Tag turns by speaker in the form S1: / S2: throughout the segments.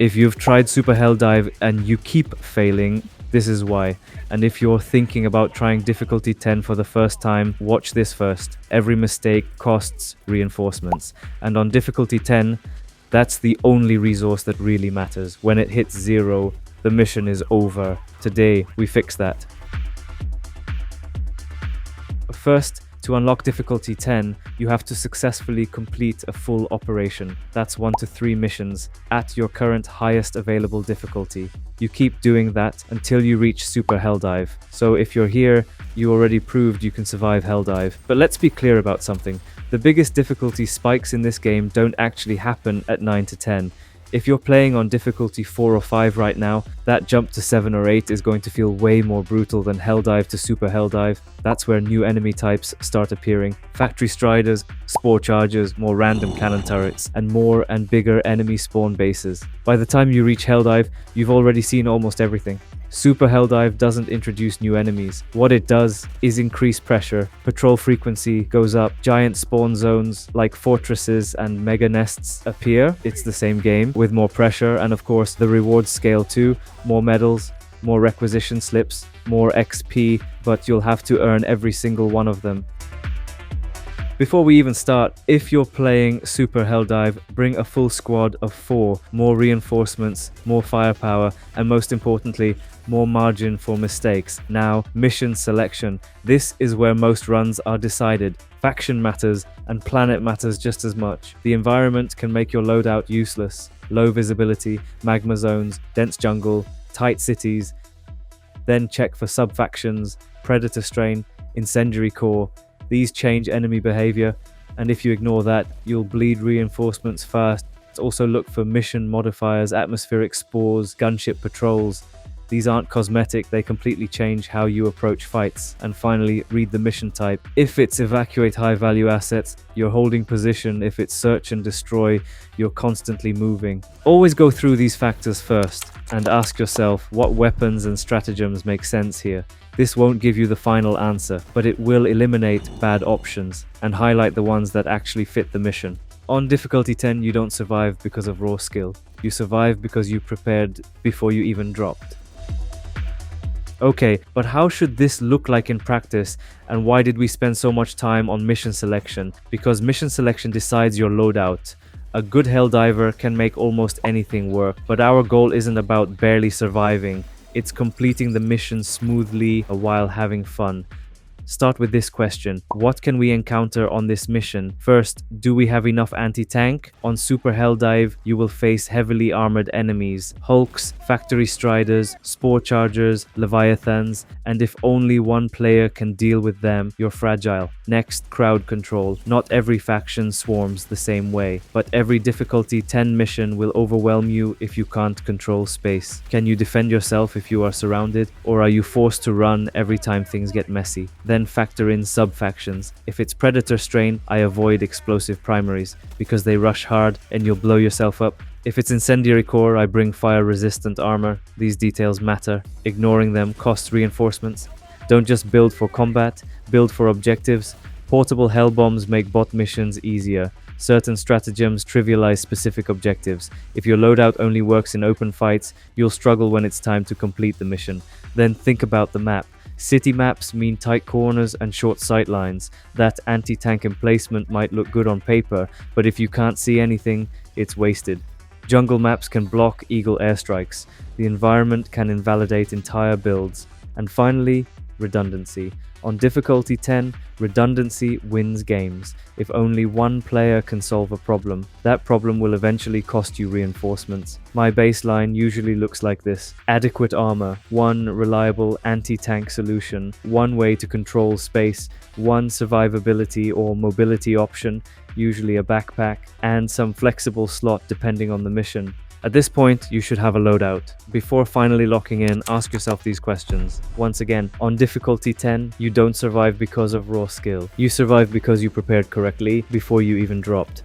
S1: If you've tried Super Helldive and you keep failing, this is why. And if you're thinking about trying difficulty 10 for the first time, watch this first. Every mistake costs reinforcements. And on difficulty 10, that's the only resource that really matters. When it hits 0, the mission is over. Today, we fix that. First, to unlock difficulty 10, you have to successfully complete a full operation. That's 1 to 3 missions at your current highest available difficulty. You keep doing that until you reach Super Helldive. So if you're here, you already proved you can survive Helldive. But let's be clear about something. The biggest difficulty spikes in this game don't actually happen at 9 to 10. If you're playing on difficulty 4 or 5 right now, that jump to 7 or 8 is going to feel way more brutal than Helldive to Super Helldive. That's where new enemy types start appearing. Factory Striders, Spore Chargers, more random cannon turrets, and more and bigger enemy spawn bases. By the time you reach Helldive, you've already seen almost everything. Super Helldive doesn't introduce new enemies. What it does is increase pressure, patrol frequency goes up, giant spawn zones like fortresses and mega nests appear. It's the same game with more pressure, and of course the rewards scale too. More medals, more requisition slips, more XP, but you'll have to earn every single one of them. Before we even start, if you're playing Super Helldive, bring a full squad of 4, more reinforcements, more firepower, and most importantly, more margin for mistakes. Now, mission selection. This is where most runs are decided. Faction matters, and planet matters just as much. The environment can make your loadout useless. Low visibility, magma zones, dense jungle, tight cities. Then check for sub-factions, predator strain, incendiary core. These change enemy behavior, and if you ignore that, you'll bleed reinforcements fast. Also look for mission modifiers, atmospheric spores, gunship patrols. These aren't cosmetic, they completely change how you approach fights. And finally, read the mission type. If it's evacuate high-value assets, you're holding position. If it's search and destroy, you're constantly moving. Always go through these factors first and ask yourself what weapons and stratagems make sense here. This won't give you the final answer, but it will eliminate bad options and highlight the ones that actually fit the mission. On difficulty 10, you don't survive because of raw skill. You survive because you prepared before you even dropped. Okay, but how should this look like in practice, and why did we spend so much time on mission selection? Because mission selection decides your loadout. A good Helldiver can make almost anything work, but our goal isn't about barely surviving. It's completing the mission smoothly while having fun. Start with this question. What can we encounter on this mission? First, do we have enough anti-tank? On Super Helldive, you will face heavily armored enemies, Hulks, Factory Striders, Spore Chargers, Leviathans, and if only one player can deal with them, you're fragile. Next, crowd control. Not every faction swarms the same way, but every difficulty 10 mission will overwhelm you if you can't control space. Can you defend yourself if you are surrounded, or are you forced to run every time things get messy? Then factor in sub-factions. If it's Predator strain, I avoid explosive primaries because they rush hard and you'll blow yourself up. If it's Incendiary Core, I bring fire-resistant armor. These details matter. Ignoring them costs reinforcements. Don't just build for combat, build for objectives. Portable hell bombs make bot missions easier. Certain stratagems trivialize specific objectives. If your loadout only works in open fights, you'll struggle when it's time to complete the mission. Then think about the map. City maps mean tight corners and short sightlines. That anti-tank emplacement might look good on paper, but if you can't see anything, it's wasted. Jungle maps can block Eagle airstrikes. The environment can invalidate entire builds. And finally, redundancy. On difficulty 10, redundancy wins games. If only one player can solve a problem, that problem will eventually cost you reinforcements. My baseline usually looks like this. Adequate armor, one reliable anti-tank solution, one way to control space, one survivability or mobility option, usually a backpack, and some flexible slot depending on the mission. At this point, you should have a loadout. Before finally locking in, ask yourself these questions. Once again, on difficulty 10, you don't survive because of raw skill. You survive because you prepared correctly before you even dropped.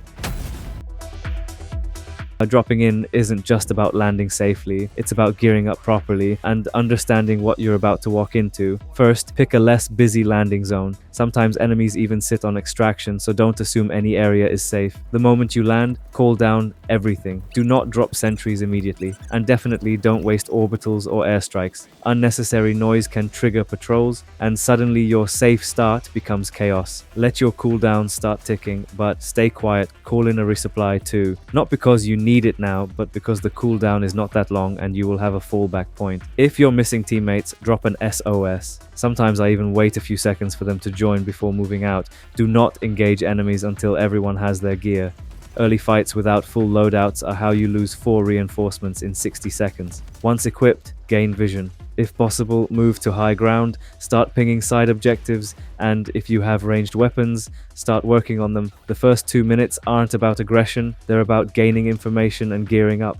S1: Dropping in isn't just about landing safely, it's about gearing up properly and understanding what you're about to walk into. First, pick a less busy landing zone. Sometimes enemies even sit on extraction, so don't assume any area is safe. The moment you land, call down everything. Do not drop sentries immediately, and definitely don't waste orbitals or airstrikes. Unnecessary noise can trigger patrols, and suddenly your safe start becomes chaos. Let your cooldown start ticking, but stay quiet, call in a resupply too. Not because you need it now, but because the cooldown is not that long and you will have a fallback point. If you're missing teammates, drop an SOS. Sometimes I even wait a few seconds for them to join before moving out. Do not engage enemies until everyone has their gear. Early fights without full loadouts are how you lose 4 reinforcements in 60 seconds. Once equipped, gain vision. If possible, move to high ground, start pinging side objectives, and if you have ranged weapons, start working on them. The first 2 minutes aren't about aggression, they're about gaining information and gearing up.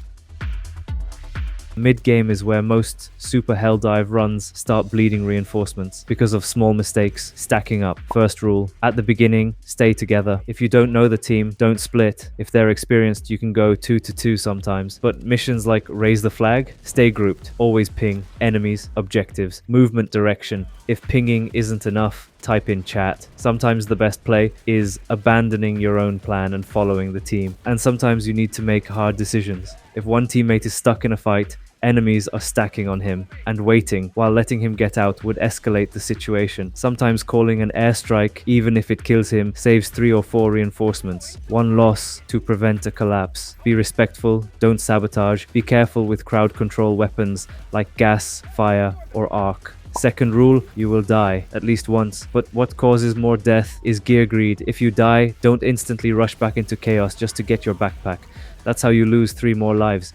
S1: Mid-game is where most Super Helldive runs start bleeding reinforcements because of small mistakes stacking up. First rule, at the beginning, stay together. If you don't know the team, don't split. If they're experienced, you can go 2-2 sometimes. But missions like raise the flag, stay grouped. Always ping enemies, objectives, movement direction. If pinging isn't enough, type in chat. Sometimes the best play is abandoning your own plan and following the team. And sometimes you need to make hard decisions. If one teammate is stuck in a fight, enemies are stacking on him, and waiting while letting him get out would escalate the situation. Sometimes calling an airstrike, even if it kills him, saves 3 or 4 reinforcements. One loss to prevent a collapse. Be respectful, don't sabotage, be careful with crowd control weapons like gas, fire, or arc. Second rule, you will die, at least once. But what causes more death is gear greed. If you die, don't instantly rush back into chaos just to get your backpack. That's how you lose 3 more lives.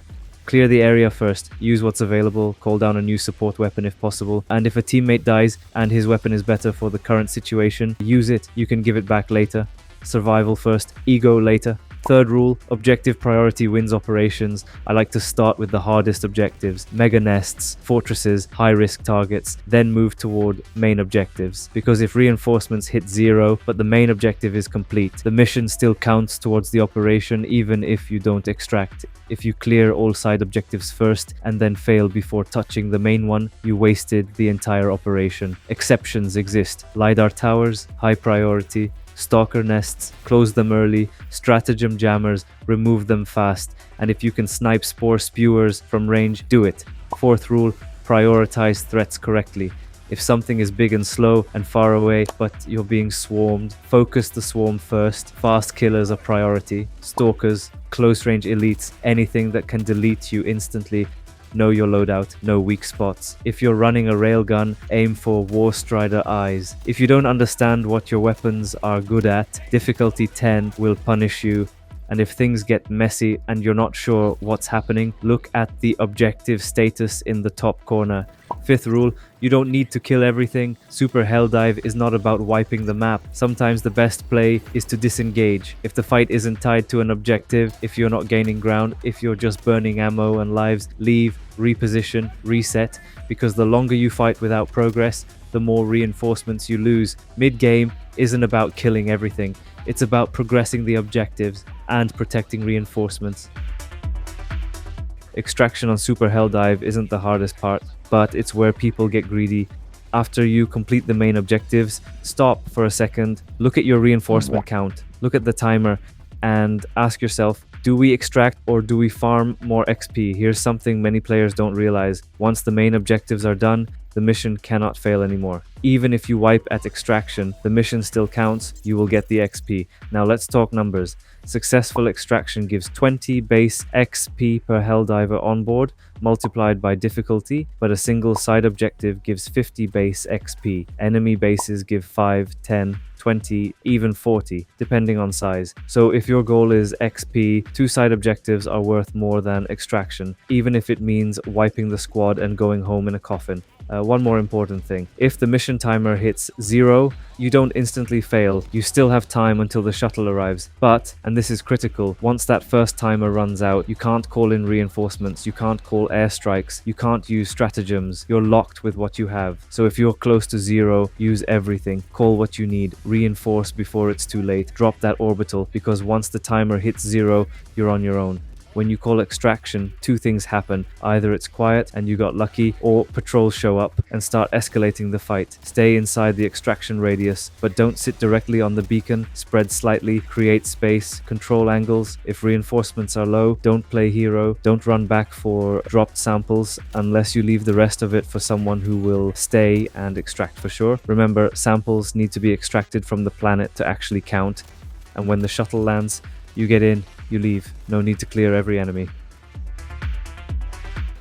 S1: Clear the area first, use what's available, call down a new support weapon if possible, and if a teammate dies and his weapon is better for the current situation, use it, you can give it back later. Survival first, ego later. Third rule, objective priority wins operations. I like to start with the hardest objectives, mega nests, fortresses, high-risk targets, then move toward main objectives. Because if reinforcements hit 0, but the main objective is complete, the mission still counts towards the operation even if you don't extract. If you clear all side objectives first and then fail before touching the main one, you wasted the entire operation. Exceptions exist. LiDAR towers, high priority. Stalker nests, close them early, stratagem jammers, remove them fast, and if you can snipe spore spewers from range, do it. Fourth rule, prioritize threats correctly. If something is big and slow and far away, but you're being swarmed, focus the swarm first. Fast killers are priority. Stalkers, close range elites, anything that can delete you instantly. Know your loadout, know weak spots. If you're running a railgun, aim for War Strider eyes. If you don't understand what your weapons are good at, Difficulty 10 will punish you. And if things get messy and you're not sure what's happening, look at the objective status in the top corner. Fifth rule, you don't need to kill everything. Super Helldive is not about wiping the map. Sometimes the best play is to disengage. If the fight isn't tied to an objective, if you're not gaining ground, if you're just burning ammo and lives, leave, reposition, reset, because the longer you fight without progress, the more reinforcements you lose. Mid-game isn't about killing everything. It's about progressing the objectives and protecting reinforcements. Extraction on Super Helldive isn't the hardest part, but it's where people get greedy. After you complete the main objectives, stop for a second, look at your reinforcement count, look at the timer, and ask yourself, do we extract or do we farm more XP? Here's something many players don't realize. Once the main objectives are done, the mission cannot fail anymore. Even if you wipe at extraction, the mission still counts, you will get the XP. Now let's talk numbers. Successful extraction gives 20 base XP per Helldiver on board, multiplied by difficulty, but a single side objective gives 50 base XP. Enemy bases give 5, 10, 20, even 40, depending on size. So if your goal is XP, 2 side objectives are worth more than extraction, even if it means wiping the squad and going home in a coffin. One more important thing. If the mission timer hits 0, you don't instantly fail. You still have time until the shuttle arrives. But, and this is critical, once that first timer runs out, you can't call in reinforcements, you can't call airstrikes, you can't use stratagems. You're locked with what you have. So if you're close to 0, use everything. Call what you need. Reinforce before it's too late. Drop that orbital, because once the timer hits 0, you're on your own. When you call extraction, two things happen. Either it's quiet and you got lucky, or patrols show up and start escalating the fight. Stay inside the extraction radius, but don't sit directly on the beacon. Spread slightly, create space, control angles. If reinforcements are low, don't play hero. Don't run back for dropped samples unless you leave the rest of it for someone who will stay and extract for sure. Remember, samples need to be extracted from the planet to actually count. And when the shuttle lands, you get in, you leave. No need to clear every enemy.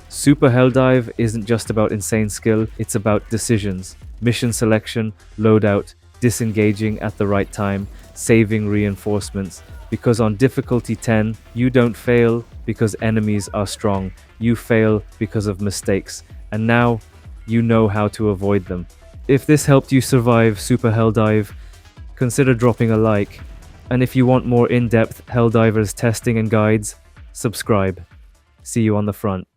S1: Super Helldive isn't just about insane skill, it's about decisions. Mission selection, loadout, disengaging at the right time, saving reinforcements. Because on difficulty 10, you don't fail because enemies are strong. You fail because of mistakes. And now, you know how to avoid them. If this helped you survive Super Helldive, consider dropping a like. And if you want more in-depth Helldivers testing and guides, subscribe. See you on the front.